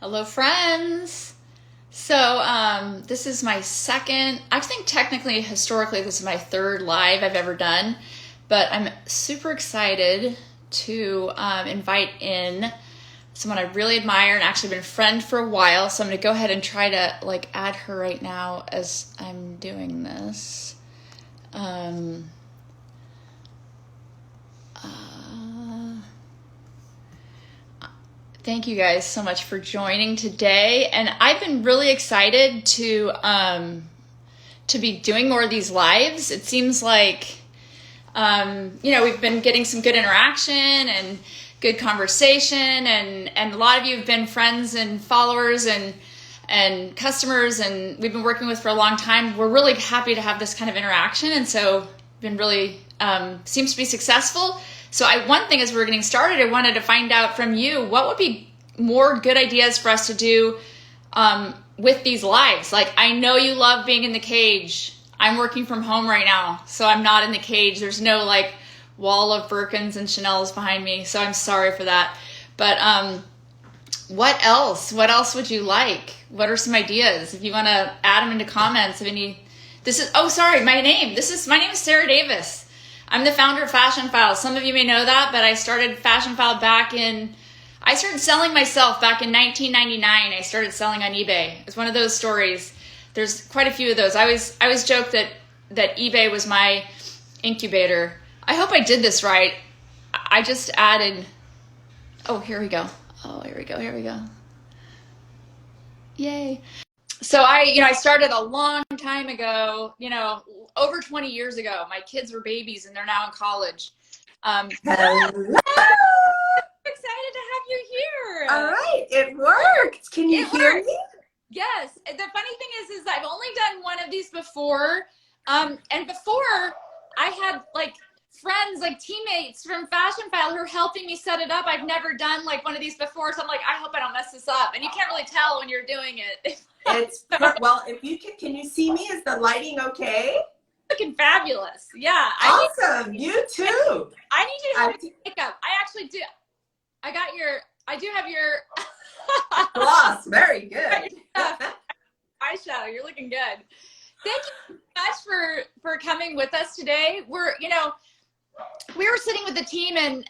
Hello, friends. This is my second, I think technically, historically, this is my third live I've ever done, but I'm super excited to invite in someone I really admire and actually been a friend for a while. So I'm going to go ahead and try to add her right now as I'm doing this. Thank you guys so much for joining today, and I've been really excited to be doing more of these lives. It seems like we've been getting some good interaction and good conversation, and a lot of you have been friends and followers and customers, and we've been working with for a long time. We're really happy to have this kind of interaction, and so been really seems to be successful. So one thing as we're getting started, I wanted to find out from you, what would be more good ideas for us to do with these lives? Like, I know you love being in the cage. I'm working from home right now, so I'm not in the cage. There's no wall of Birkins and Chanel's behind me, so I'm sorry for that. But what else? What else would you like? What are some ideas? If you want to add them into comments of any. My name is Sarah Davis. I'm the founder of Fashionphile. Some of you may know that, but I started Fashionphile I started selling myself back in 1999. I started selling on eBay. It's one of those stories. There's quite a few of those. I always joke that eBay was my incubator. I hope I did this right. I just added, here we go. Here we go. Yay. So I started a long time ago, over 20 years ago. My kids were babies and they're now in college. Hello. I'm excited to have you here. All right, it worked. Can you hear me? Yes. The funny thing is I've only done one of these before. And before I had friends, teammates from Fashionphile who are helping me set it up. I've never done one of these before. So I'm I hope I don't mess this up. And you can't really tell when you're doing it. It's well, if you can you see me? Is the lighting okay? Looking fabulous. Yeah. Awesome. You too. I need you to have makeup. I actually do. I do have your gloss. Very good. Eyeshadow. You're looking good. Thank you so much for coming with us today. We were sitting with the team and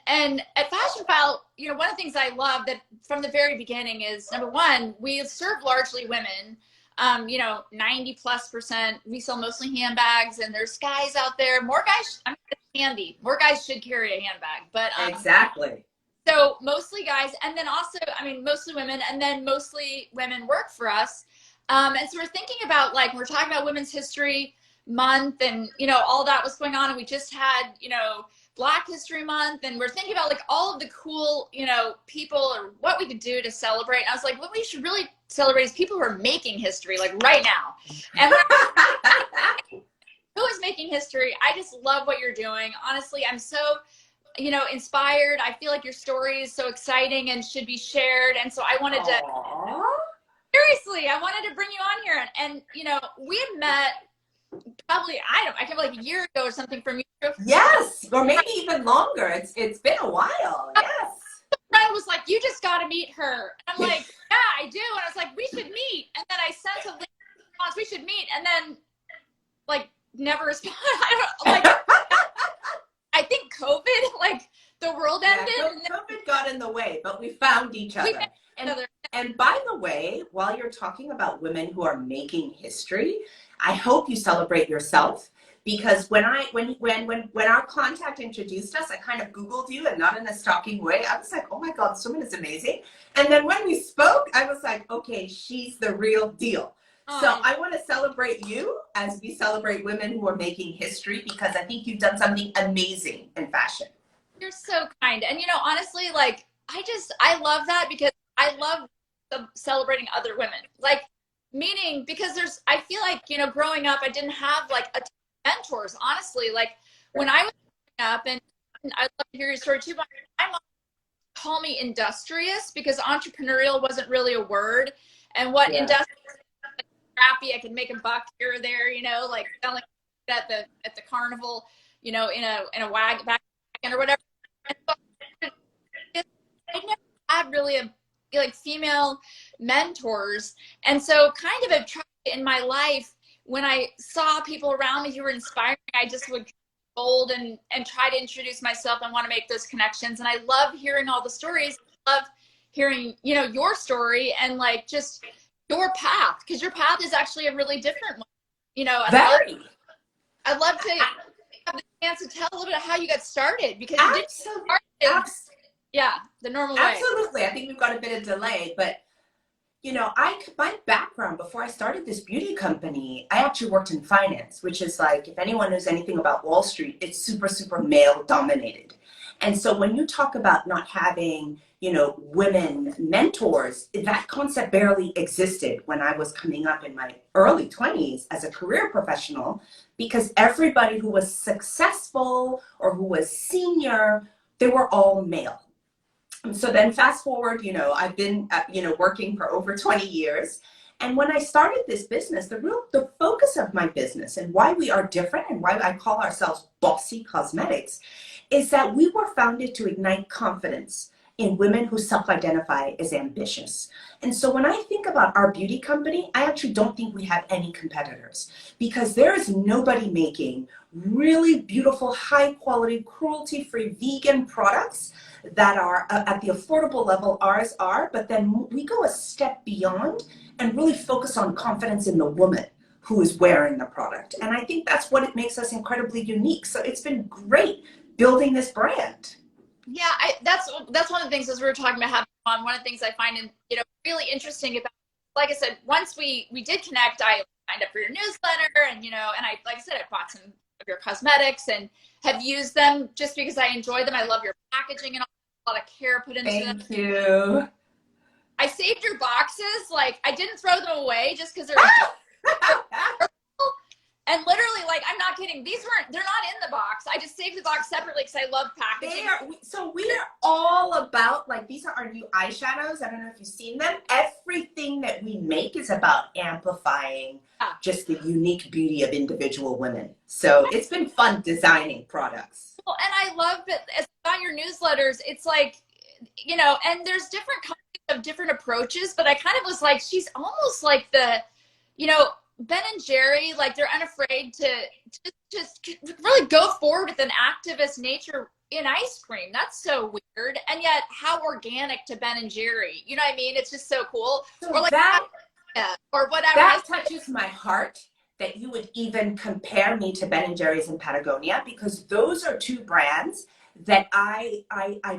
at Fashionphile, one of the things I love that from the very beginning is, number one, we serve largely women. 90+%. We sell mostly handbags, and there's guys out there. More guys. It's handy. More guys should carry a handbag, but exactly. So mostly guys, and then also, mostly women, and then mostly women work for us. And so we're thinking about we're talking about Women's History Month, and all that was going on, and we just had Black History Month, and we're thinking about all of the cool people or what we could do to celebrate. And I was what we should really celebrate is people who are making history right now. And who is making history? I just love what you're doing. Honestly, I'm so inspired. I feel like your story is so exciting and should be shared. And so I wanted to seriously, I wanted to bring you on here, and we had met probably I can't remember a year ago or something from you. Yes, or maybe even longer. It's been a while. Yes. Friend was you just got to meet her. And I'm yeah, I do. And I was we should meet. And then I sent a link response, we should meet. And then never responded. I think COVID, the world ended. Yeah, COVID got in the way, but we found each other. And by the way, while you're talking about women who are making history, I hope you celebrate yourself, because when our contact introduced us, I kind of Googled you, and not in a stalking way. I was oh my God, this woman is amazing. And then when we spoke, I was okay, she's the real deal. So I want to celebrate you as we celebrate women who are making history, because I think you've done something amazing in fashion. You're so kind. And honestly, I love that, because I love celebrating other women. Meaning, because I feel growing up, I didn't have a ton of mentors, honestly. When I was growing up, and I'd love to hear your story too, but my mom call me industrious, because entrepreneurial wasn't really a word. And what industrious, scrappy, I could make a buck here or there, selling at the carnival, in a wagon or whatever. And so I never had really a like female mentors. And so kind of have tried in my life, when I saw people around me who were inspiring, I just would bold and try to introduce myself and want to make those connections. And I love hearing all the stories. I love hearing, you know, your story and like just your path, because your path is actually a really different one. You know, I'd love to have the chance to tell a little bit of how you got started, because you didn't start the normal way. Absolutely. I think we've got a bit of delay, but you know, my background before I started this beauty company, I actually worked in finance, which is like, if anyone knows anything about Wall Street, it's super, super male dominated. And so when you talk about not having, you know, women mentors, that concept barely existed when I was coming up in my early 20s as a career professional, because everybody who was successful or who was senior, they were all male. So then fast forward, you know, I've been, you know, working for over 20 years. And when I started this business, the focus of my business and why we are different and why I call ourselves Bossy Cosmetics is that we were founded to ignite confidence in women who self-identify as ambitious. And so when I think about our beauty company, I actually don't think we have any competitors, because there is nobody making really beautiful, high quality, cruelty-free vegan products that are at the affordable level ours are, but then we go a step beyond and really focus on confidence in the woman who is wearing the product. And I think that's what it makes us incredibly unique. So it's been great building this brand. Yeah, that's one of the things, as we were talking about having fun, one of the things I find really interesting about, like I said, once we did connect, I signed up for your newsletter, and and I, like I said, I bought some of your cosmetics and have used them just because I enjoy them. I love your packaging and a lot of care put into them. Thank you. I saved your boxes. Like, I didn't throw them away just because they're and literally, like, I'm not kidding. They're not in the box. I just saved the box separately because I love packaging. We are all about, like, these are our new eyeshadows. I don't know if you've seen them. Everything that we make is about amplifying just the unique beauty of individual women. So it's been fun designing products. Well, and I love that on your newsletters, it's like, and there's different kinds of different approaches, but I kind of was like, she's almost like the, Ben and Jerry, like, they're unafraid to just really go forward with an activist nature in ice cream. That's so weird. And yet how organic to Ben and Jerry. You know what I mean? It's just so cool. So or like or whatever. That touches my heart that you would even compare me to Ben and Jerry's and Patagonia, because those are two brands that I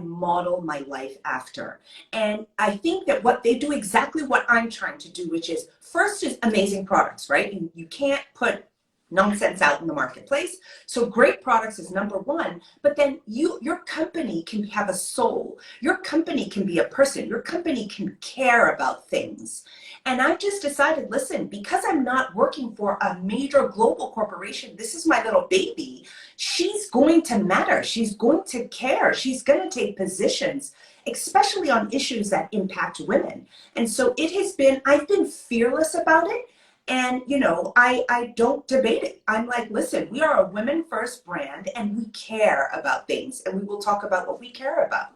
model my life after. And I think that what they do exactly what I'm trying to do, which is first is amazing products, right? You can't put nonsense out in the marketplace. So great products is number one, but then your company can have a soul. Your company can be a person. Your company can care about things. And I just decided, listen, because I'm not working for a major global corporation, this is my little baby, she's going to matter. She's going to care. She's going to take positions, especially on issues that impact women. And so I've been fearless about it. And, I don't debate it. I'm like, listen, we are a women first brand and we care about things, and we will talk about what we care about.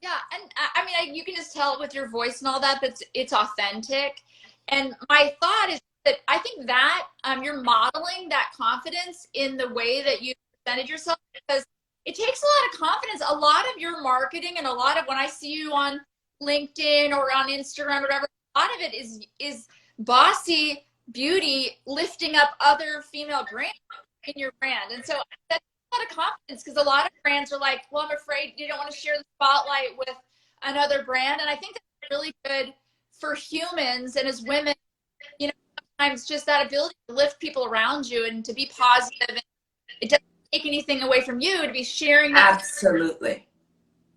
Yeah. And I mean, you can just tell it with your voice and all that, but it's authentic. And my thought is that I think that you're modeling that confidence in the way that you presented yourself, because it takes a lot of confidence. A lot of your marketing and a lot of when I see you on LinkedIn or on Instagram or whatever, a lot of it is bossy beauty lifting up other female brands in your brand. And so that's a lot of confidence, because a lot of brands are like, well, I'm afraid you don't want to share the spotlight with another brand. And I think that's really good for humans and as women, sometimes just that ability to lift people around you and to be positive. And it doesn't take anything away from you to be sharing that. Absolutely.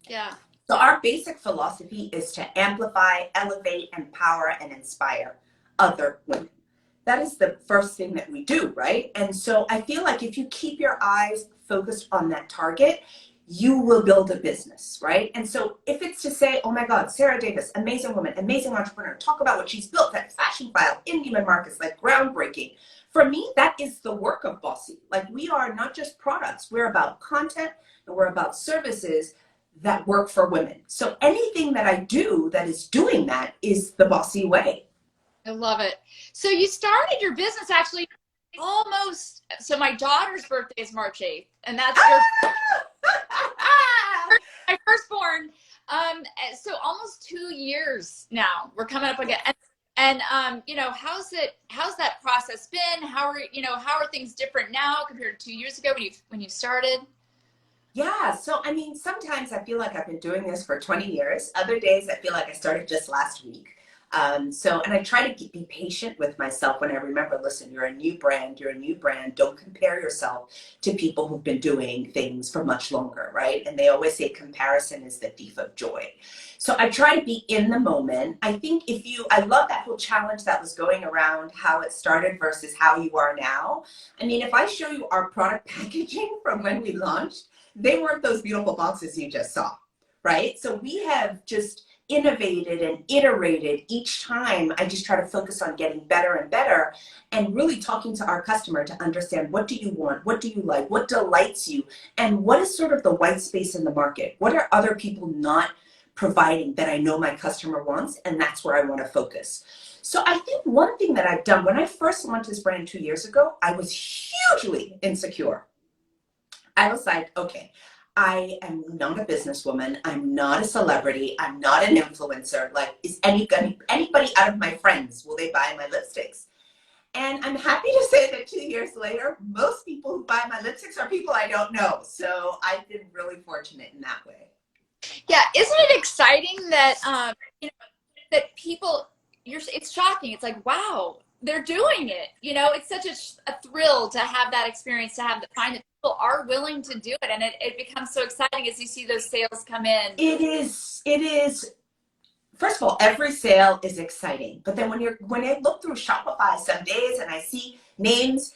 Yeah. So our basic philosophy is to amplify, elevate, empower, and inspire other women. That is the first thing that we do, right? And so I feel like if you keep your eyes focused on that target, you will build a business, right? And so if it's to say, oh my God, Sarah Davis, amazing woman, amazing entrepreneur, talk about what she's built at Fashionphile, in Neiman Marcus, like groundbreaking. For me, that is the work of Bossy. Like, we are not just products, we're about content and we're about services that work for women. So anything that I do that is doing that is the bossy way. I love it. So you started your business actually almost, so my daughter's birthday is March 8th, and that's your my firstborn. So almost 2 years now. We're coming up again. And you know, how's that process been? How are things different now compared to 2 years ago when you started? Yeah, so I mean, sometimes I feel like I've been doing this for 20 years. Other days I feel like I started just last week. And I try to be patient with myself when I remember, listen, you're a new brand, Don't compare yourself to people who've been doing things for much longer, right? And they always say comparison is the thief of joy. So I try to be in the moment. I think I love that whole challenge that was going around how it started versus how you are now. I mean, if I show you our product packaging from when we launched, they weren't those beautiful boxes you just saw, right? So we have just innovated and iterated each time. I just try to focus on getting better and better and really talking to our customer to understand, what do you want? What do you like? What delights you? And what is sort of the white space in the market? What are other people not providing that I know my customer wants? And that's where I want to focus. So I think one thing that I've done, when I first launched this brand 2 years ago, I was hugely insecure. I was like, okay, I am not a businesswoman. I'm not a celebrity. I'm not an influencer. Like, is anybody out of my friends, will they buy my lipsticks? And I'm happy to say that 2 years later, most people who buy my lipsticks are people I don't know. So I've been really fortunate in that way. Yeah, isn't it exciting that that people, it's shocking. It's like, wow, they're doing it. You know, it's such a thrill to have that experience, find that people are willing to do it. And it becomes so exciting as you see those sales come in. It is. First of all, every sale is exciting. But then when I look through Shopify some days and I see names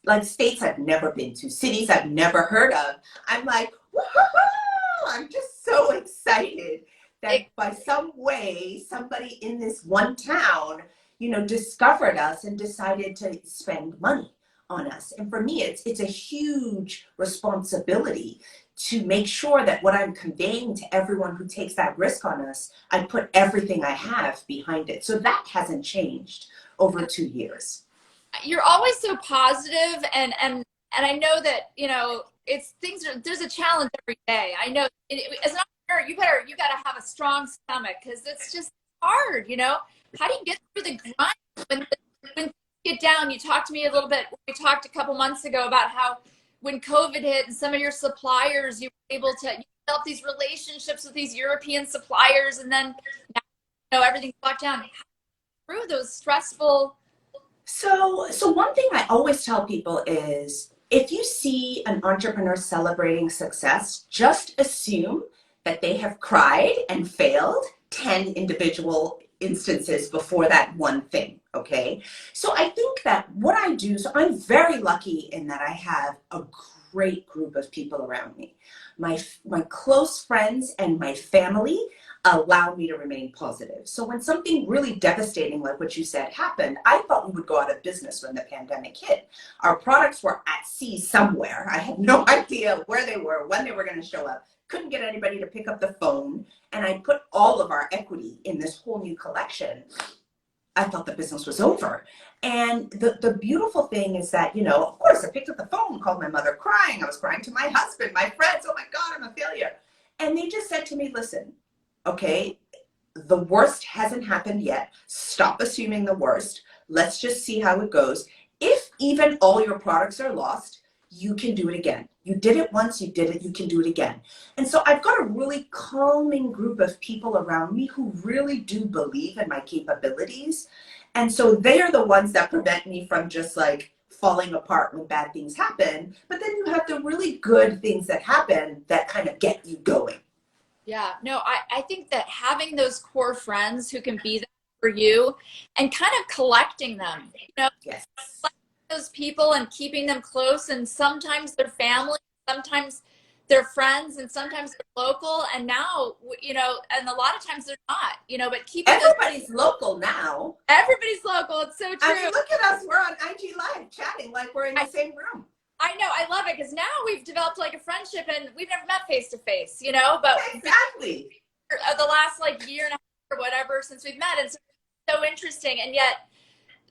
like states I've never been to, cities I've never heard of, I'm like, woohoo! I'm just so excited that by some way, somebody in this one town, discovered us and decided to spend money on us. And for me, it's a huge responsibility to make sure that what I'm conveying to everyone who takes that risk on us, I put everything I have behind it. So that hasn't changed over 2 years. You're always so positive, and I know that there's a challenge every day. I know as an entrepreneur, you got to have a strong stomach, because it's just hard. How do you get through the grind when you get down? You talked to me a little bit. We talked a couple months ago about how when COVID hit and some of your suppliers, you were able to develop these relationships with these European suppliers, and then now everything's locked down. Through those stressful. So one thing I always tell people is, if you see an entrepreneur celebrating success, just assume that they have cried and failed 10 individual instances before that one thing, okay? So I think that what I do, so I'm very lucky in that I have a great group of people around me. My close friends and my family allow me to remain positive. So when something really devastating like what you said happened, I thought we would go out of business when the pandemic hit. Our products were at sea somewhere. I had no idea where they were, when they were going to show up. Couldn't get anybody to pick up the phone. And I put all of our equity in this whole new collection. I thought the business was over. And the beautiful thing is that, of course, I picked up the phone, called my mother crying. I was crying to my husband, my friends. Oh my God, I'm a failure. And they just said to me, listen, okay, the worst hasn't happened yet. Stop assuming the worst. Let's just see how it goes. If even all your products are lost, you can do it again. You did it once, you did it, you can do it again. And so I've got a really calming group of people around me who really do believe in my capabilities. And so they are the ones that prevent me from just like falling apart when bad things happen. But then you have the really good things that happen that kind of get you going. Yeah, no, I think that having those core friends who can be there for you and kind of collecting them, Yes. Those people and keeping them close, and sometimes they're family, sometimes they're friends, and sometimes they're local, and now, and a lot of times they're not, but keeping everybody's local now. Everybody's local. It's so true. I mean, look at us. We're on IG Live chatting like we're in the same room. I know, I love it because now we've developed like a friendship and we've never met face to face, you know, but Exactly. the last like year and a half or whatever since we've met. And so interesting. And yet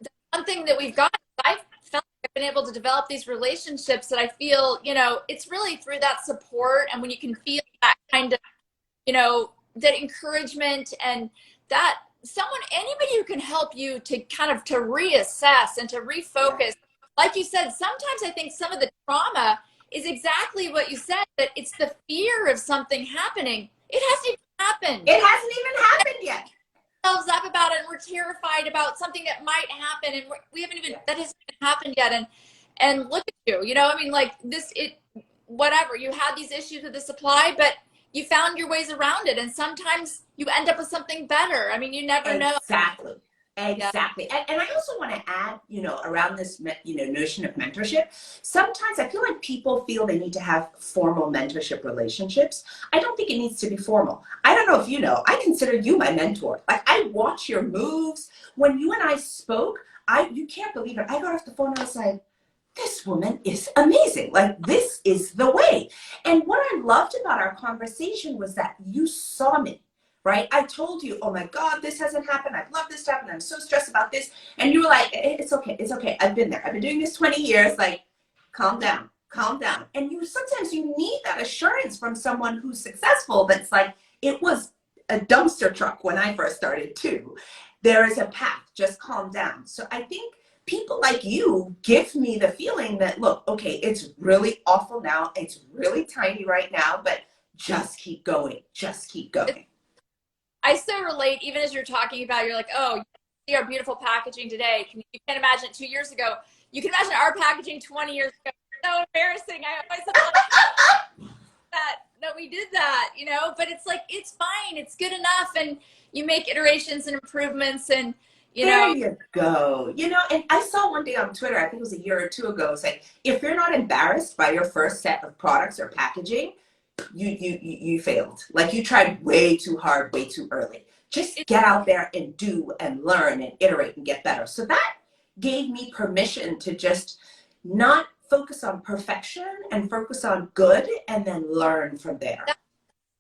the one thing that we've got, I've felt like I've been able to develop these relationships that I feel, you know, it's really through that support. And when you can feel that kind of, you know, that encouragement and that someone, anybody who can help you to kind of to reassess and to refocus. Like you said, sometimes I think some of the trauma is exactly what you said, that it's the fear of something happening. It hasn't even happened. It hasn't even happened yet. Ourselves up about it and we're terrified about something that might happen and we haven't even, that hasn't even happened yet. And look at you know, I mean, like this, it, whatever, you had these issues with the supply, but you found your ways around it. And sometimes you end up with something better. I mean, you never know. Exactly. Exactly. Yeah. And I also want to add, you know, around this, you know, notion of mentorship, sometimes I feel like people feel they need to have formal mentorship relationships. I don't think it needs to be formal. I don't know if you know, I consider you my mentor. Like I watch your moves. When you and I spoke, you can't believe it. I got off the phone and I was like, this woman is amazing. Like this is the way. And what I loved about our conversation was that you saw me. Right? I told you, oh my God, this hasn't happened. I'd love this to happen. I'm so stressed about this. And you were like, it's okay. It's okay. I've been there. I've been doing this 20 years. Like, calm down, calm down. And sometimes you need that assurance from someone who's successful. That's like, it was a dumpster truck when I first started too. There is a path, just calm down. So I think people like you give me the feeling that, look, okay, it's really awful now. It's really tiny right now, but just keep going. Just keep going. I so relate, even as you're talking about, you're like, oh, you see our beautiful packaging today. You can't imagine it 2 years ago. You can imagine our packaging 20 years ago. So embarrassing. I always like that we did that, you know, but it's like, it's fine. It's good enough. And you make iterations and improvements and, you know. There you go. You know, and I saw one day on Twitter, I think it was a year or two ago, saying, if you're not embarrassed by your first set of products or packaging, you failed. Like you tried way too hard, way too early. Just get out there and do and learn and iterate and get better. So that gave me permission to just not focus on perfection and focus on good and then learn from there. That's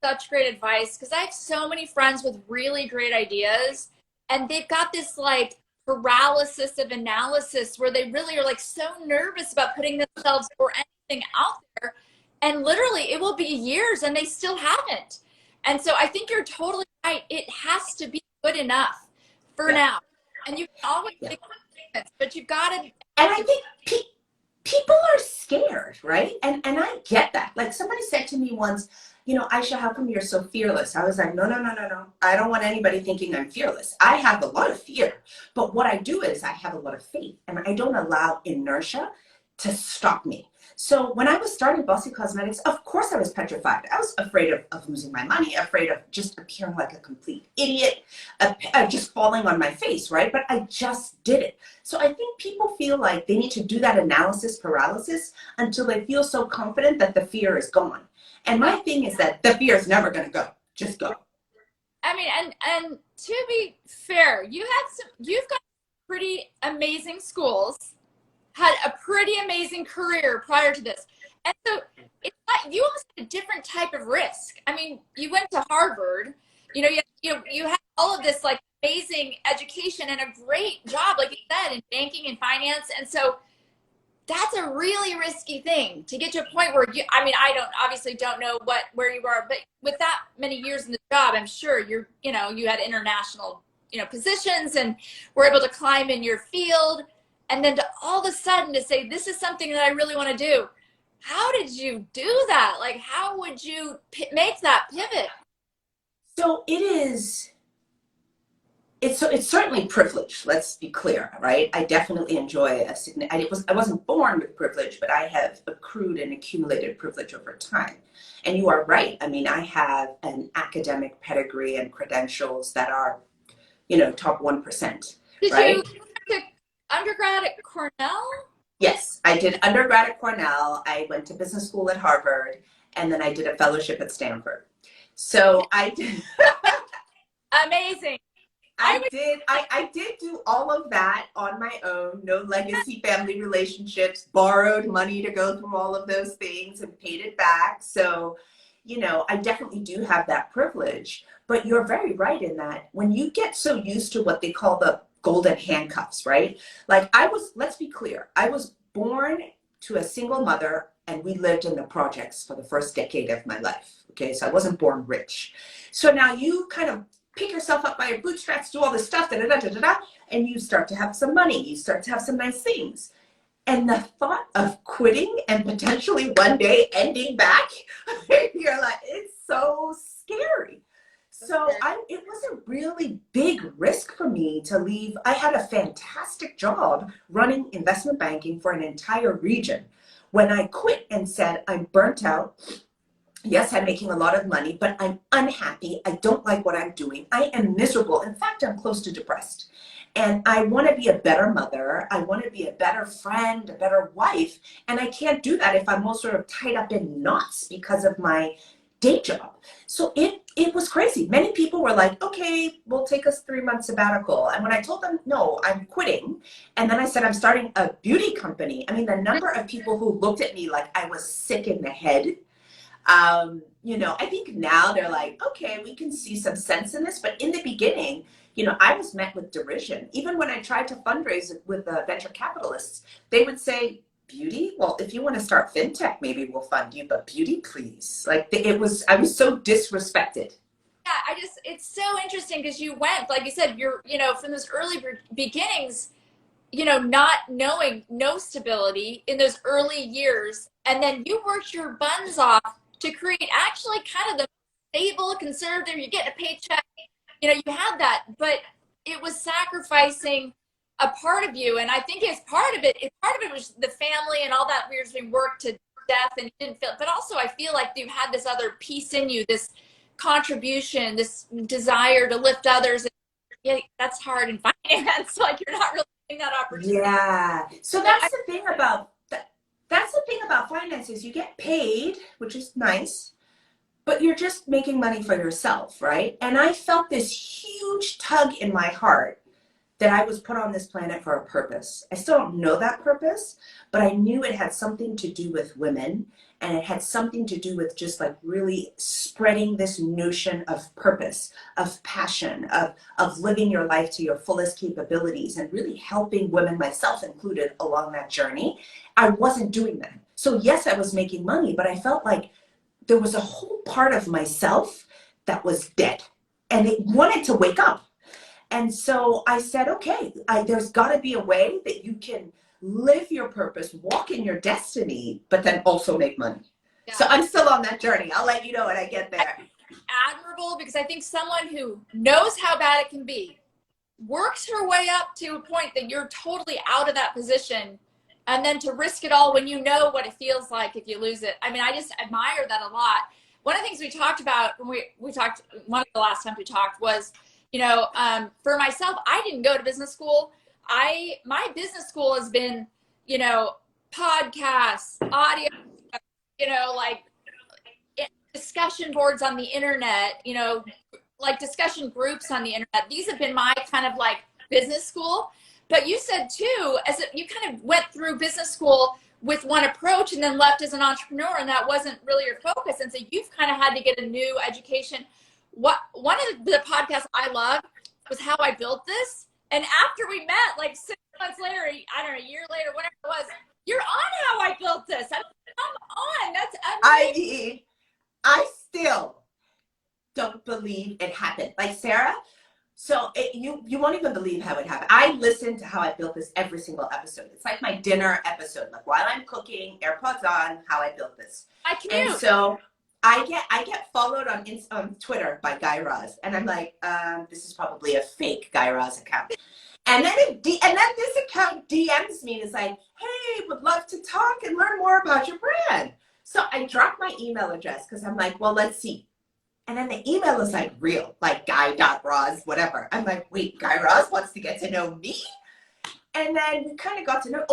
such great advice because I have so many friends with really great ideas and they've got this like paralysis of analysis where they really are like so nervous about putting themselves or anything out there. And literally it will be years and they still haven't. And so I think you're totally right. It has to be good enough for now. And you can always make improvements, but you've got to. And I think people are scared, right? And I get that. Like somebody said to me once, you know, Aisha, how come you're so fearless? I was like, no. I don't want anybody thinking I'm fearless. I have a lot of fear. But what I do is I have a lot of faith and I don't allow inertia to stop me. So when I was starting Bossy Cosmetics, of course I was petrified. I was afraid of losing my money, afraid of just appearing like a complete idiot, just falling on my face, right? But I just did it. So I think people feel like they need to do that analysis paralysis until they feel so confident that the fear is gone. And my thing is that the fear is never going to go. Just go. I mean, and to be fair, you've got pretty amazing schools. Had a pretty amazing career prior to this. And so it's like you almost had a different type of risk. I mean, you went to Harvard, you know, you had all of this like amazing education and a great job, like you said, in banking and finance. And so that's a really risky thing to get to a point where I mean, I obviously don't know where you are, but with that many years in the job, I'm sure you had international, positions and were able to climb in your field. And then to all of a sudden to say, this is something that I really want to do. How did you do that? Like, how would you make that pivot? So it's certainly privilege. Let's be clear, right? I definitely enjoy I wasn't born with privilege, but I have accrued and accumulated privilege over time. And you are right. I mean, I have an academic pedigree and credentials that are, top 1%. Did right? You do undergrad at Cornell? Yes, I did undergrad at Cornell. I went to business school at Harvard, and then I did a fellowship at Stanford. So I did. Amazing. I did do all of that on my own. No legacy family relationships, borrowed money to go through all of those things and paid it back. So, you know, I definitely do have that privilege. But you're very right in that when you get so used to what they call the golden handcuffs, right? Like let's be clear, I was born to a single mother and we lived in the projects for the first decade of my life. Okay, so I wasn't born rich. So now you kind of pick yourself up by your bootstraps, do all this stuff, and you start to have some money. You start to have some nice things. And the thought of quitting and potentially one day ending back, you're like, it's so scary. So it was a really big risk for me to leave. I had a fantastic job running investment banking for an entire region. When I quit and said, I'm burnt out, yes, I'm making a lot of money, but I'm unhappy. I don't like what I'm doing. I am miserable. In fact, I'm close to depressed. And I want to be a better mother. I want to be a better friend, a better wife. And I can't do that if I'm all sort of tied up in knots because of my day job. So it was crazy. Many people were like, okay, we'll take us 3 months sabbatical. And when I told them, no, I'm quitting. And then I said, I'm starting a beauty company. I mean, the number of people who looked at me like I was sick in the head. You know, I think now they're like, okay, we can see some sense in this. But in the beginning, you know, I was met with derision. Even when I tried to fundraise with the venture capitalists, they would say, beauty? Well, if you want to start fintech, maybe we'll fund you, but beauty, please. Like I was so disrespected. Yeah, it's so interesting because you went, like you said, you're, you know, from those early beginnings, you know, not knowing, no stability in those early years. And then you worked your buns off to create actually kind of the stable, conservative, you're getting a paycheck, you know, you had that, but it was sacrificing a part of you. And I think part of it was the family and all that weird being worked to death and you didn't feel it. But also I feel like you had this other piece in you, this contribution, this desire to lift others. And yeah, that's hard in finance. Like you're not really getting that opportunity. Yeah. So that's the thing about that's the thing about finances. You get paid, which is nice, but you're just making money for yourself, right? And I felt this huge tug in my heart that I was put on this planet for a purpose. I still don't know that purpose, but I knew it had something to do with women, and it had something to do with just like really spreading this notion of purpose, of passion, of living your life to your fullest capabilities and really helping women, myself included, along that journey. I wasn't doing that. So yes, I was making money, but I felt like there was a whole part of myself that was dead and it wanted to wake up. And so I said, okay, there's got to be a way that you can live your purpose, walk in your destiny, but then also make money. Yeah. So I'm still on that journey. I'll let you know when I get there. Admirable, because I think someone who knows how bad it can be, works her way up to a point that you're totally out of that position, and then to risk it all when you know what it feels like if you lose it. I mean, I just admire that a lot. One of the things we talked about when we talked, one of the last times we talked was, you know, for myself, I didn't go to business school. My business school has been, you know, podcasts, audio, you know, like discussion boards on the internet, you know, like discussion groups on the internet. These have been my kind of like business school. But you said too, you kind of went through business school with one approach and then left as an entrepreneur, and that wasn't really your focus. And so you've kind of had to get a new education. One of the podcasts I loved was How I Built This. And after we met, like 6 months later, I don't know, a year later, whatever it was, you're on How I Built This. I mean, come on, that's amazing. I still don't believe it happened. Like Sarah, so you won't even believe how it happened. I listen to How I Built This every single episode. It's like my dinner episode. Like while I'm cooking, AirPods on, How I Built This. And so I get followed on Twitter by Guy Raz, and I'm like, this is probably a fake Guy Raz account. And then this account DMs me and is like, hey, would love to talk and learn more about your brand. So I dropped my email address because I'm like, well, let's see. And then the email is like real, like guy.raz, whatever. I'm like, wait, Guy Raz wants to get to know me? And then we kind of got to know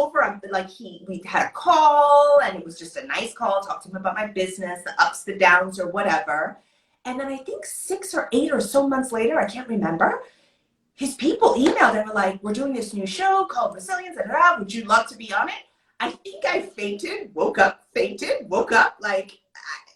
we had a call, and it was just a nice call, talked to him about my business, the ups, the downs, or whatever. And then I think 6 or 8 or so months later, I can't remember, his people emailed and were like, we're doing this new show called Resilience, and would you love to be on it? I think I fainted, woke up, like, I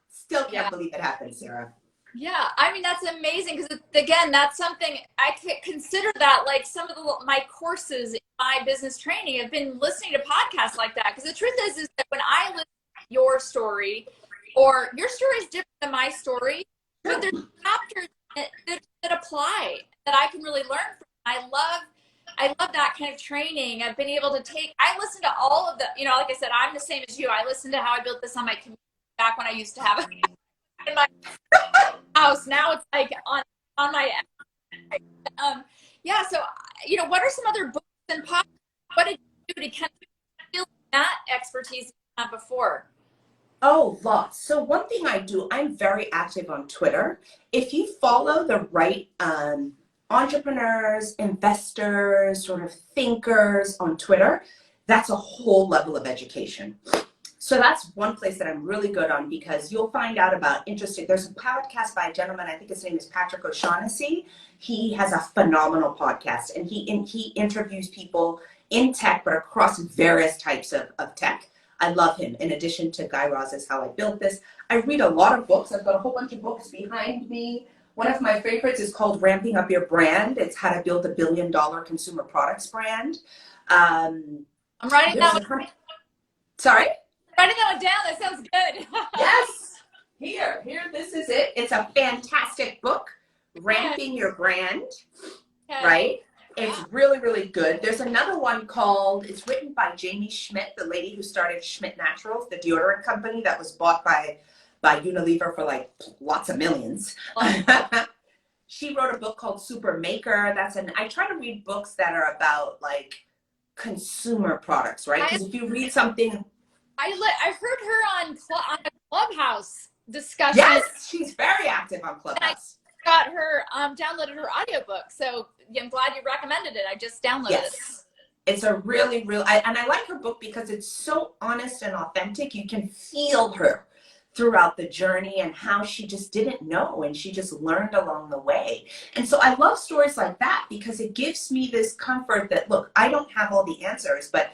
still can't believe it happened, Sarah. Yeah, I mean, that's amazing because, again, that's something I could consider that like some of my courses in my business training have been listening to podcasts like that. Because the truth is that when I listen to your story, or your story is different than my story, but there's chapters that apply that I can really learn from. I love that kind of training. I've been able to I listen to all of the, like I said, I'm the same as you. I listen to How I Built This on my community back when I used to have it in my house. Now it's like on my yeah. So what are some other books and podcasts? What did you do to kind of build that expertise you had before? Oh, lots. So one thing I do, I'm very active on Twitter. If you follow the right entrepreneurs, investors, sort of thinkers on Twitter, that's a whole level of education. So that's one place that I'm really good on, because you'll find out about interesting. There's a podcast by a gentleman, I think his name is Patrick O'Shaughnessy. He has a phenomenal podcast, and he interviews people in tech, but across various types of tech. I love him. In addition to Guy Raz's How I Built This, I read a lot of books. I've got a whole bunch of books behind me. One of my favorites is called Ramping Up Your Brand. It's how to build $1 billion consumer products brand. I'm writing that one. Sorry? Writing that one down. That sounds good. Yes. Here, this is it. It's a fantastic book, Ramping Your Brand, right? It's really, really good. There's another one called, it's written by Jamie Schmidt, the lady who started Schmidt Naturals, the deodorant company that was bought by Unilever for like lots of millions. She wrote a book called Super Maker. I try to read books that are about like consumer products, right? Because if you read something, I heard her on a Clubhouse discussion. Yes, she's very active on Clubhouse. I got her downloaded her audiobook, so I'm glad you recommended it. I just downloaded it. It's a really, and I like her book because it's so honest and authentic. You can feel her throughout the journey and how she just didn't know and she just learned along the way. And so I love stories like that because it gives me this comfort that, look, I don't have all the answers, but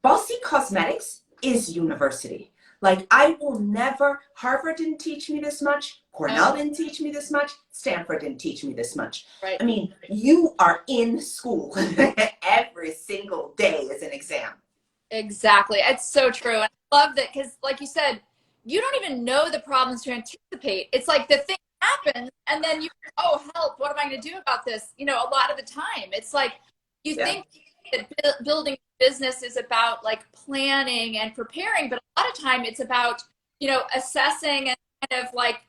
Bossy Cosmetics is university. Like, I will never, Harvard didn't teach me this much, Cornell didn't teach me this much, Stanford didn't teach me this much. Right. I mean, you are in school every single day is an exam. Exactly. It's so true. And I love that because, like you said, you don't even know the problems to anticipate. It's like the thing happens and then you, oh, help, what am I going to do about this? A lot of the time, it's like you think that building a business is about like planning and preparing, but a lot of time it's about, assessing and kind of like,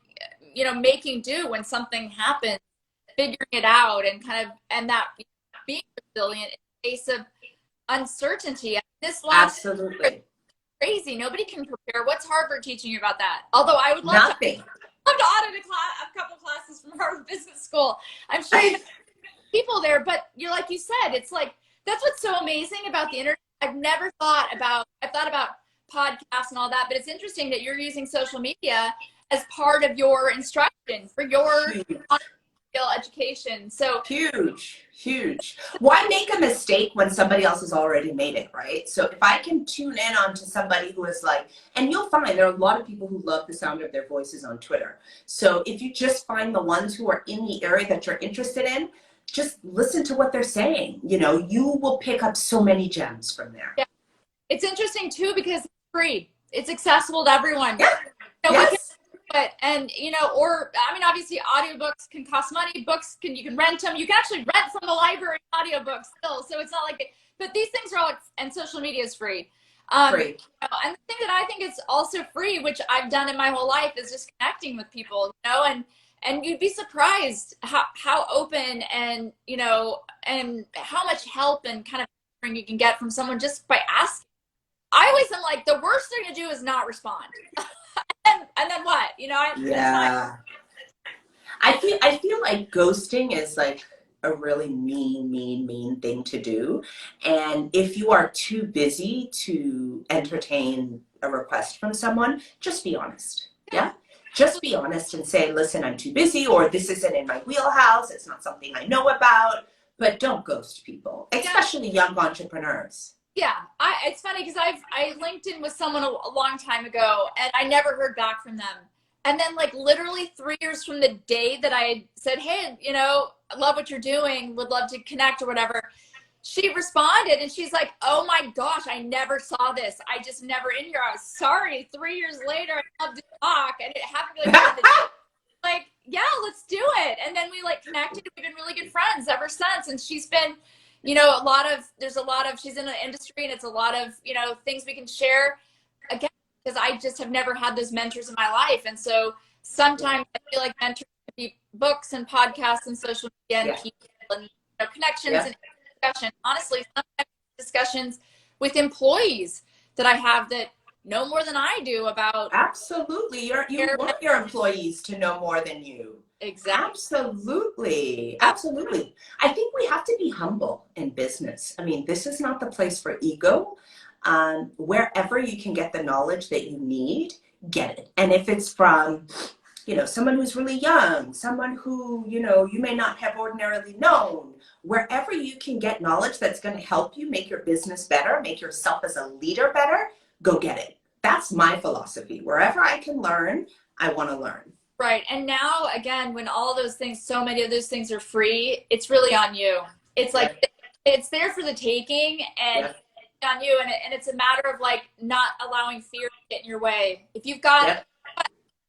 making do when something happens, figuring it out and that being resilient in the face of uncertainty. This last Absolutely. Crazy. Nobody can prepare. What's Harvard teaching you about that? Although I would love Nothing. to audit a couple classes from Harvard Business School. I'm sure you have people there, but like you said, it's like, that's what's so amazing about the internet. I've thought about podcasts and all that, but it's interesting that you're using social media as part of your instruction for your education. So huge. Why make a mistake when somebody else has already made it, right? So if I can tune in onto somebody who is like, and you'll find there are a lot of people who love the sound of their voices on Twitter. So if you just find the ones who are in the area that you're interested in, just listen to what they're saying. You will pick up so many gems from there. Yeah. It's interesting too, because it's free. It's accessible to everyone. Yeah. Yes. Obviously audiobooks can cost money. Books you can rent them. You can actually rent from the library audiobooks still. So it's not like but these things are all, and social media is free. Free. And the thing that I think is also free, which I've done in my whole life, is just connecting with people, and you'd be surprised how open and, and how much help and kind of you can get from someone just by asking. I always am like, the worst thing to do is not respond. and then what? Yeah. I feel like ghosting is like a really mean thing to do. And if you are too busy to entertain a request from someone, just be honest. Yeah. just be honest and say, listen, I'm too busy, or this isn't in my wheelhouse. It's not something I know about. But don't ghost people, especially young entrepreneurs. Yeah, it's funny because I linked in with someone a long time ago, and I never heard back from them. And then, like, literally 3 years from the day that I said, hey, you know, I love what you're doing, would love to connect or whatever, she responded and she's like, oh my gosh, I never saw this. I just never in here. I was sorry. 3 years later, I love to talk, and it happened to be like, yeah, let's do it. And then we like connected. We've been really good friends ever since. And she's been, you know, she's in the industry, and it's a lot of, you know, things we can share, again, because I just have never had those mentors in my life. And so sometimes I feel like mentors can be books and podcasts and social media and people and, you know, connections and discussion. Honestly, sometimes discussions with employees that I have that know more than I do about. Absolutely. You want your employees to know more than you. Exactly. Absolutely. Absolutely. I think we have to be humble in business. I mean, this is not the place for ego. Wherever you can get the knowledge that you need, get it. And if it's from, you know, someone who's really young, someone who, you know, you may not have ordinarily known, wherever you can get knowledge that's going to help you make your business better, make yourself as a leader better, go get it. That's my philosophy. Wherever I can learn, I want to learn. Right. And now, again, when all those things, so many of those things are free, it's really on you. It's like, it's there for the taking, and on you. And it's a matter of like not allowing fear to get in your way. If you've got,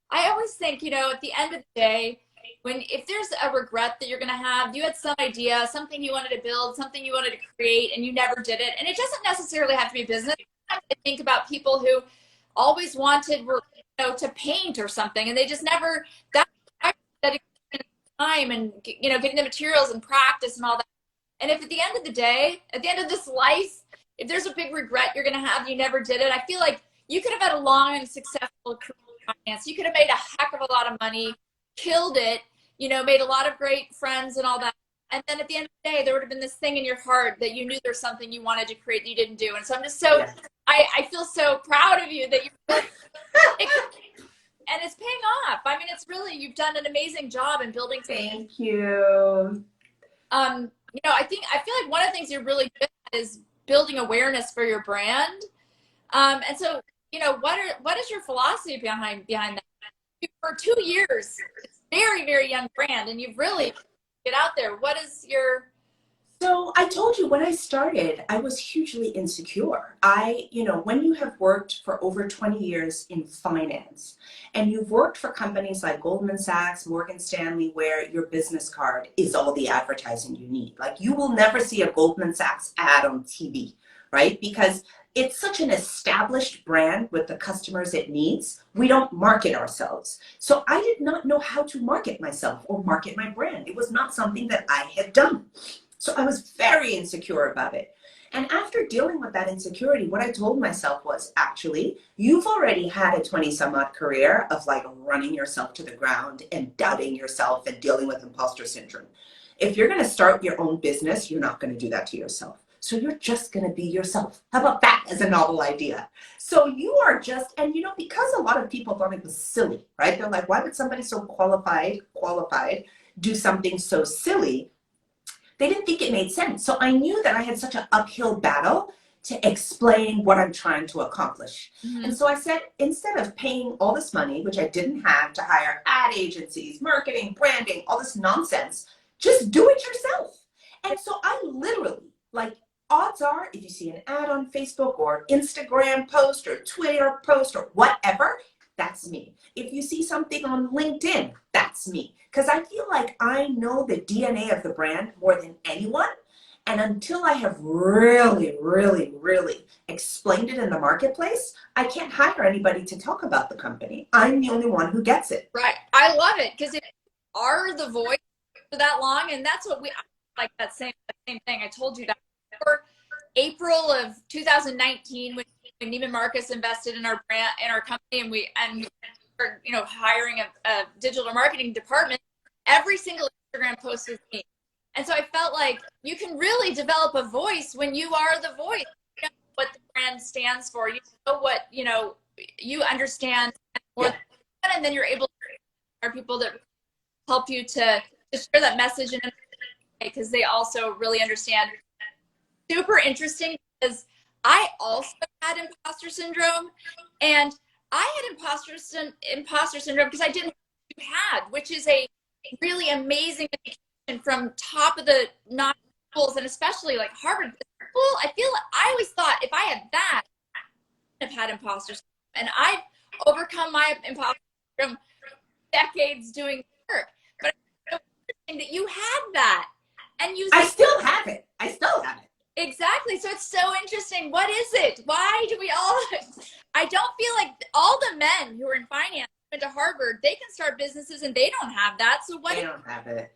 I always think, you know, at the end of the day, if there's a regret that you're going to have, you had some idea, something you wanted to build, something you wanted to create, and you never did it. And it doesn't necessarily have to be business. I think about people who always wanted, you know, to paint or something, and they just never, that time and, you know, getting the materials and practice and all that. And if at the end of the day, at the end of this life, if there's a big regret you're going to have, you never did it, I feel like you could have had a long and successful career in finance. You could have made a heck of a lot of money, killed it, you know, made a lot of great friends and all that. And then at the end of the day, there would have been this thing in your heart that you knew there's something you wanted to create that you didn't do. And so I'm just so, I feel so proud of you that you're, and it's paying off. I mean, it's really, you've done an amazing job in building. Thank you. You know, I feel like one of the things you're really good at is building awareness for your brand. And so, you know, what is your philosophy behind that? For 2 years, it's a very, very young brand, and you've really get out there. What is your... So I told you when I started, I was hugely insecure. You know, when you have worked for over 20 years in finance, and you've worked for companies like Goldman Sachs, Morgan Stanley, where your business card is all the advertising you need. Like, you will never see a Goldman Sachs ad on TV, right? Because it's such an established brand with the customers it needs. We don't market ourselves. So I did not know how to market myself or market my brand. It was not something that I had done. So I was very insecure about it. And after dealing with that insecurity, what I told myself was, actually, you've already had a 20-some-odd career of like running yourself to the ground and doubting yourself and dealing with imposter syndrome. If you're going to start your own business, you're not going to do that to yourself. So you're just going to be yourself. How about that as a novel idea? So you are just, and you know, because a lot of people thought it was silly, right? They're like, why would somebody so qualified do something so silly? They didn't think it made sense. So I knew that I had such an uphill battle to explain what I'm trying to accomplish. Mm-hmm. And so I said, instead of paying all this money, which I didn't have, to hire ad agencies, marketing, branding, all this nonsense, just do it yourself. And so I literally, like, odds are, if you see an ad on Facebook or Instagram post or Twitter post or whatever, that's me. If you see something on LinkedIn, that's me. Because I feel like I know the DNA of the brand more than anyone. And until I have really, really, really explained it in the marketplace, I can't hire anybody to talk about the company. I'm the only one who gets it. Right. I love it, because if you are the voice for that long, and that's what like that same thing. I told you that for April of 2019, when Neiman Marcus invested in our brand, in our company, and we were, you know, hiring a digital marketing department, every single Instagram post was me. And so I felt like you can really develop a voice when you are the voice. You know what the brand stands for. You know what, you know, you understand more, and then you're able to are people that help you to share that message in a way because they also really understand. Super interesting because I also had imposter syndrome, and I had imposter syndrome because I didn't have what you had, which is a really amazing education from top of the notch schools, and especially like Harvard school. I feel like I always thought if I had that, I would have had imposter syndrome, and I've overcome my imposter syndrome decades doing work. But it's so interesting that you had that, and you. I still have it. I still have it. Exactly. So it's so interesting. What is it? Why do we all? I don't feel like all the men who are in finance went to Harvard. They can start businesses and they don't have that. So what? They don't have it.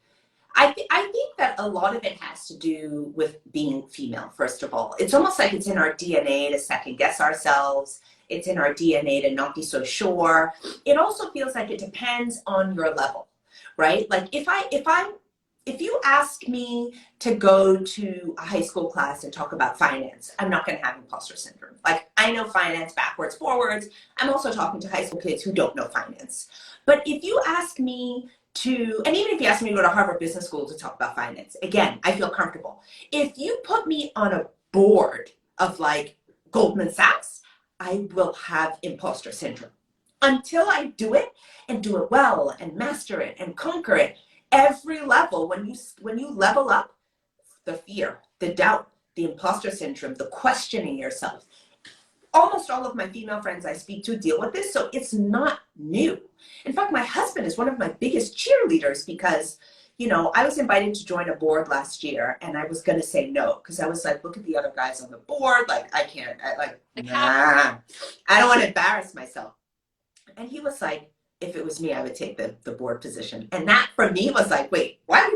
I think that a lot of it has to do with being female, first of all. It's almost like it's in our DNA to second guess ourselves. It's in our DNA to not be so sure. It also feels like it depends on your level, right? Like if you ask me to go to a high school class and talk about finance, I'm not going to have imposter syndrome. Like, I know finance backwards, forwards. I'm also talking to high school kids who don't know finance. But if you ask me to, and even if you ask me to go to Harvard Business School to talk about finance, again, I feel comfortable. If you put me on a board of like Goldman Sachs, I will have imposter syndrome. Until I do it and do it well and master it and conquer it, every level, when you level up, the fear, the doubt, the imposter syndrome, the questioning yourself. Almost all of my female friends I speak to deal with this, so it's not new. In fact, my husband is one of my biggest cheerleaders because, you know, I was invited to join a board last year and I was going to say no because I was like, look at the other guys on the board. Like, I can't, nah, I don't want to embarrass myself. And he was like, if it was me, I would take the board position. And that for me was like, wait, why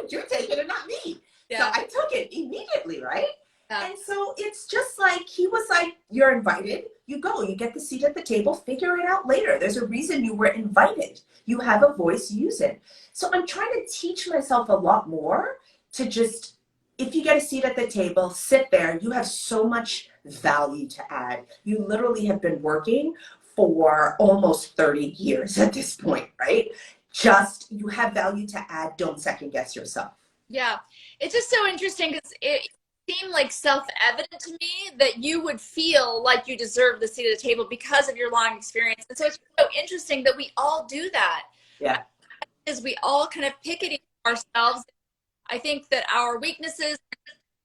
would you take it and not me? Yeah. So I took it immediately, right? Yeah. And so it's just like, he was like, you're invited, you go, you get the seat at the table, figure it out later. There's a reason you were invited. You have a voice, use it. So I'm trying to teach myself a lot more to just, if you get a seat at the table, sit there. You have so much value to add. You literally have been working for almost 30 years at this point, right? Just, you have value to add. Don't second guess yourself. Yeah. It's just so interesting because it seemed like self-evident to me that you would feel like you deserve the seat at the table because of your long experience. And so it's so interesting that we all do that. Yeah. Because we all kind of pick at ourselves. I think that our weaknesses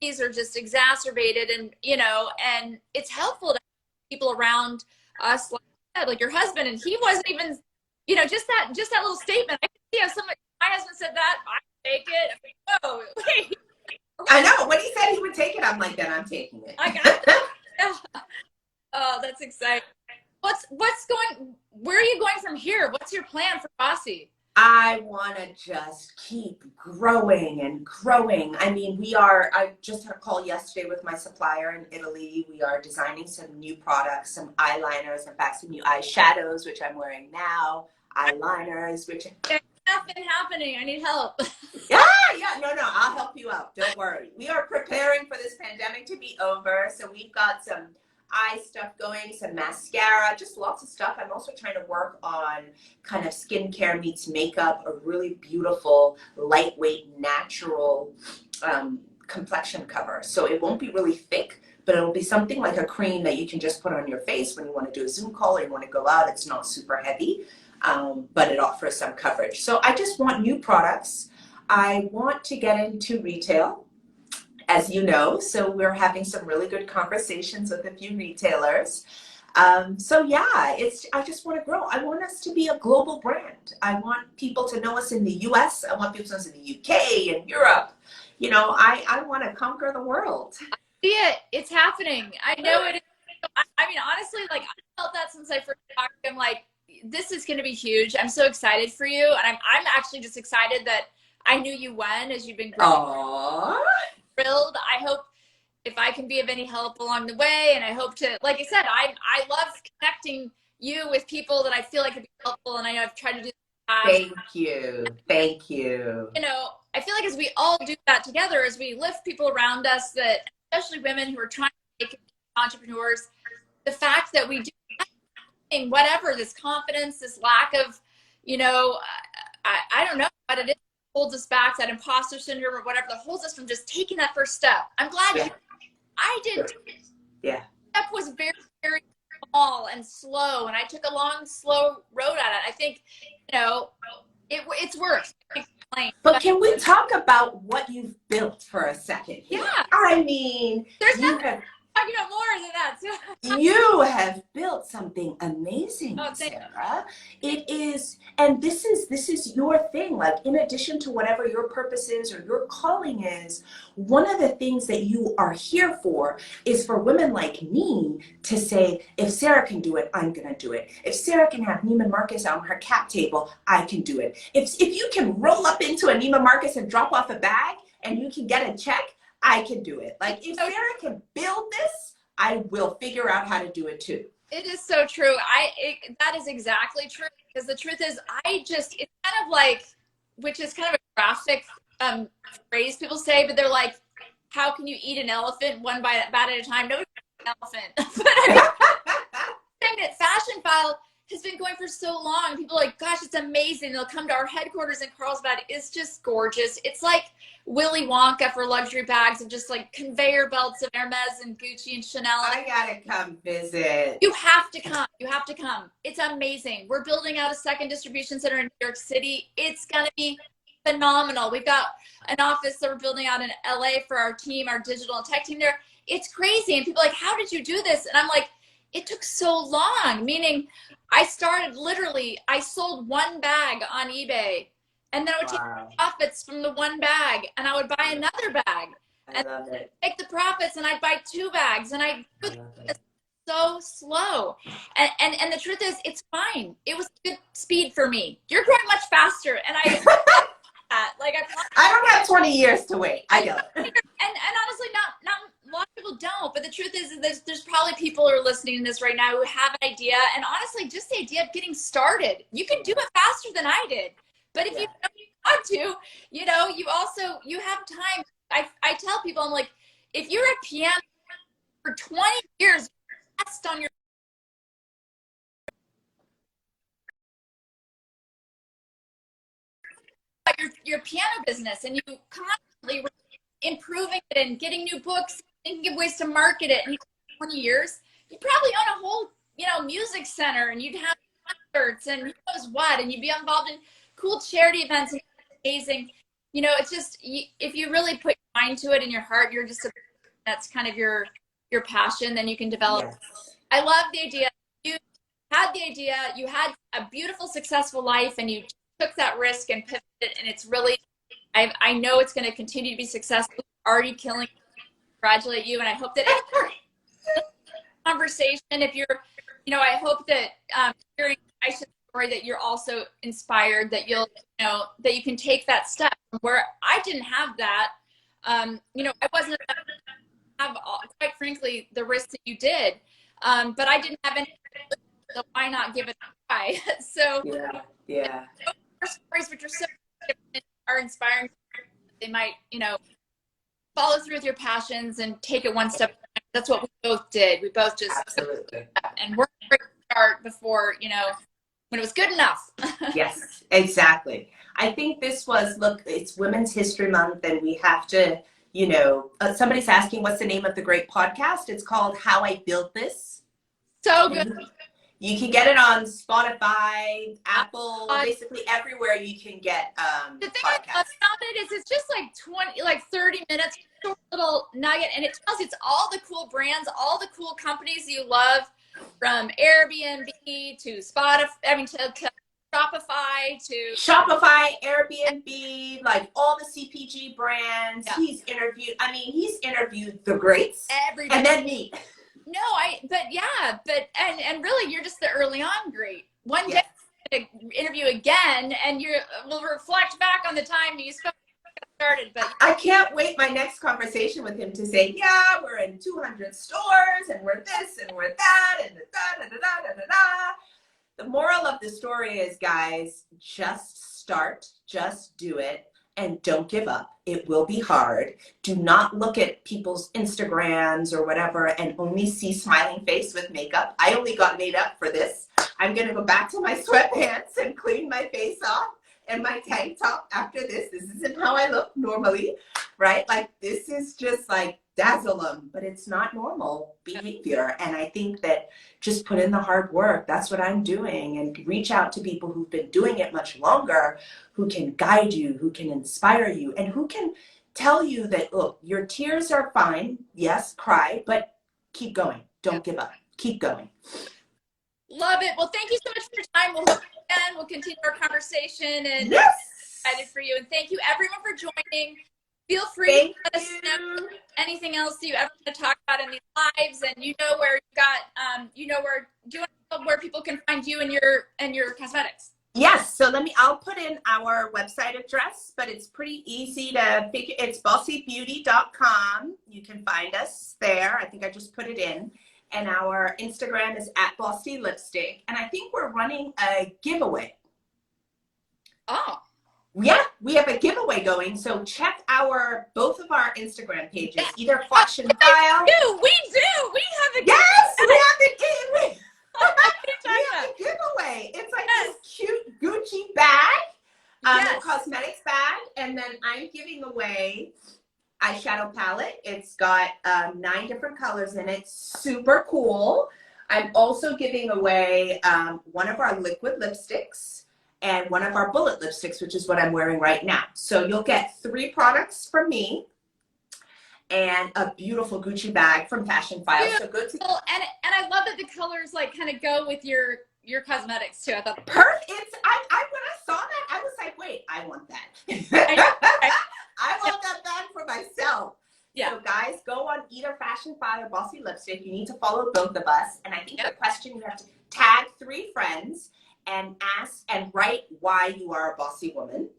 are just exacerbated, and, you know, and it's helpful to have people around us like your husband, and he wasn't even, you know, just that little statement. I could see how my husband said that, I take it. I'm like, oh, wait. I know when he said he would take it, I'm like, then I'm taking it. I got it. Yeah. Oh, that's exciting. Where are you going from here? What's your plan for Dozie? I want to just keep growing and growing. I mean, I just had a call yesterday with my supplier in Italy. We are designing some new products, some eyeliners, in fact, some new eyeshadows, which I'm wearing now, eyeliners, which... There's nothing happening. I need help. Yeah, no, I'll help you out. Don't worry. We are preparing for this pandemic to be over. So we've got some eye stuff going, some mascara, just lots of stuff. I'm also trying to work on kind of skincare meets makeup, a really beautiful, lightweight, natural complexion cover. So it won't be really thick, but it'll be something like a cream that you can just put on your face when you want to do a Zoom call or you want to go out. It's not super heavy, but it offers some coverage. So I just want new products. I want to get into retail, as you know, so we're having some really good conversations with a few retailers. So yeah, I just want to grow. I want us to be a global brand. I want people to know us in the US. I want people to know us in the UK and Europe. You know, I want to conquer the world. I see it. It's happening. I know it. I mean, honestly, like, I felt that since I first talked. I'm like, this is going to be huge. I'm so excited for you. And I'm actually just excited that I knew you when, as you've been growing. Aww. Thrilled. I hope if I can be of any help along the way, and I hope to, like I said, I love connecting you with people that I feel like could be helpful, and I know I've tried to do that. Thank you. You know, I feel like as we all do that together, as we lift people around us, that especially women who are trying to make entrepreneurs, the fact that we do whatever, this confidence, this lack of, you know, I don't know what it is that holds us back, that imposter syndrome or whatever that holds us from just taking that first step. I'm glad I did. Yeah. Step was very, very small and slow, and I took a long, slow road at it. I think, you know, it's worked. But can we talk about what you've built for a second here? Yeah. I mean, there's nothing talking about more than that. So. You have built something amazing, Sarah. It is, and this is your thing. Like, in addition to whatever your purpose is or your calling is, one of the things that you are here for is for women like me to say, if Sarah can do it, I'm gonna do it. If Sarah can have Neiman Marcus on her cap table, I can do it. If you can roll up into a Neiman Marcus and drop off a bag and you can get a check, I can do it. Like, if Sarah can build this, I will figure out how to do it too. It is so true. That is exactly true. Because the truth is, it's kind of like, which is kind of a graphic phrase people say, but they're like, how can you eat an elephant one bite at a time? Nobody can eat an elephant. But I mean, that Fashionphile has been going for so long. People are like, gosh, it's amazing. They'll come to our headquarters in Carlsbad. It's just gorgeous. It's like Willy Wonka for luxury bags of just like conveyor belts of Hermes and Gucci and Chanel. I gotta come visit. You have to come. You have to come. It's amazing. We're building out a second distribution center in New York City. It's gonna be phenomenal. We've got an office that we're building out in LA for our team, our digital and tech team there. It's crazy. And people are like, how did you do this? And I'm like, it took so long. Meaning, I sold one bag on eBay, and then I would take the profits from the one bag, and I would buy another bag. I love it. Take the profits, and I'd buy two bags, and I do it so slow. And the truth is, it's fine. It was good speed for me. You're growing much faster, and I don't have 20 years to wait. I know. And honestly, not a lot of people don't. But the truth is there's probably people who are listening to this right now who have an idea. And honestly, just the idea of getting started, you can do it faster than I did. But if you don't want to, you have time. I tell people, I'm like, if you're a piano for 20 years, rest on your piano business, and you constantly improving it and getting new books, thinking of ways to market it, and you 20 years, you probably own a whole, music center, and you'd have concerts and who knows what, and you'd be involved in cool charity events, and amazing. It's just, if you really put your mind to it and your heart, you're just, that's kind of your passion, then you can develop. Yes. I love the idea. You had the idea, you had a beautiful, successful life, and you took that risk and pivoted, and it's really, I know it's going to continue to be successful. Already killing it. Congratulate you, and I hope that conversation, if you're, I hope that hearing Aishetu's story, that you're also inspired, that you'll, that you can take that step where I didn't have that. I wasn't have, quite frankly, the risk that you did, but I didn't have any. So why not give it a try? So yeah. Stories which are so different are inspiring. They might, follow through with your passions and take it one step. That's what we both did. We both just and worked to start before, when it was good enough. Yes, exactly. I think this was, look, it's Women's History Month, and we have to, somebody's asking what's the name of the great podcast. It's called How I Built This. So good. You can get it on Spotify, Apple, basically everywhere you can get the thing podcasts. I love about it is it's just like 30 minutes, short little nugget, and it tells you it's all the cool brands, all the cool companies you love, from Airbnb to Spotify, to Shopify, Airbnb, like all the CPG brands. Yeah. He's interviewed the greats. Everybody. And then me. No, and really, you're just the early on great. One day, I'm going to interview again, and we'll reflect back on the time you started. But I can't wait my next conversation with him to say, yeah, we're in 200 stores, and we're this, and we're that, and da-da-da-da-da-da. The moral of the story is, guys, just start, just do it. And don't give up. It will be hard. Do not look at people's Instagrams or whatever and only see smiling face with makeup. I only got made up for this. I'm going to go back to my sweatpants and clean my face off and my tank top after this. This isn't how I look normally, right? Like, this is just like dazzle but it's not normal behavior. And I think that just put in the hard work. That's what I'm doing, and reach out to people who've been doing it much longer, who can guide you, who can inspire you, and who can tell you that, look, your tears are fine. Yes, cry, but keep going. Don't give up. Keep going. Love it. Well, thank you so much for your time. We'll hope again. We'll continue our conversation, and yes, excited for you. And thank you everyone for joining. Feel free to let us know anything else that you ever want to talk about in these lives, and you know where you got, you know where people can find you and your cosmetics. Yes, so I'll put in our website address, but it's pretty easy to figure. It's bossybeauty.com. You can find us there. I think I just put it in. And our Instagram is @bossylipstick. And I think we're running a giveaway. Oh. Yeah, we have a giveaway going. So check both of our Instagram pages, either Fashionphile. We do. We have a yes, we have the giveaway. We have a giveaway. It's like this cute Gucci bag, a cosmetics bag, and then I'm giving away eyeshadow palette. It's got 9 different colors in it. Super cool. I'm also giving away one of our liquid lipsticks and one of our bullet lipsticks, which is what I'm wearing right now. So you'll get 3 products from me and a beautiful Gucci bag from Fashionphile. So good to and I love that the colors like kind of go with your cosmetics too. I thought perfect. I when I saw that, I was like, wait, I want that. I want that bag for myself. Yeah. So guys, go on either Fashionphile or Bossy Lipstick. You need to follow both of us. And I think the question, you have to tag 3 friends and ask and write why you are a bossy woman.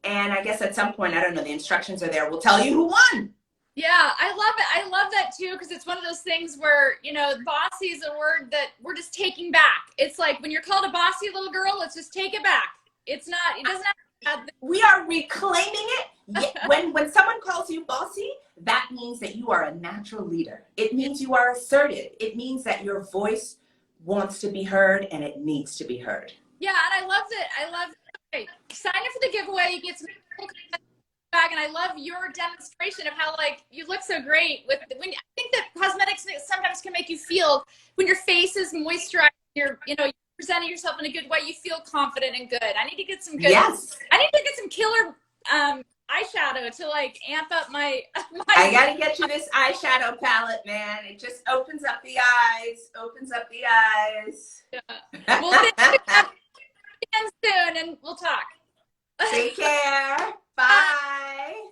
And I guess at some point, I don't know, the instructions are there. We'll tell you who won. Yeah, I love it. I love that too, because it's one of those things where, you know, bossy is a word that we're just taking back. It's like when you're called a bossy little girl, let's just take it back. It doesn't have we are reclaiming it. When someone calls you bossy, that means that you are a natural leader. It means you are assertive. It means that your voice wants to be heard and it needs to be heard. Yeah, and I loved it. Okay, sign up for the giveaway. You get some cool bag, and I love your demonstration of how like you look so great with when I think that cosmetics sometimes can make you feel when your face is moisturized, you're presenting yourself in a good way, you feel confident and good. I need to get some good I need to get some killer eyeshadow to like amp up my I gotta get you this eyeshadow palette, man. It just opens up the eyes, Yeah. Well, thank you again soon, and we'll talk. Take care. Bye.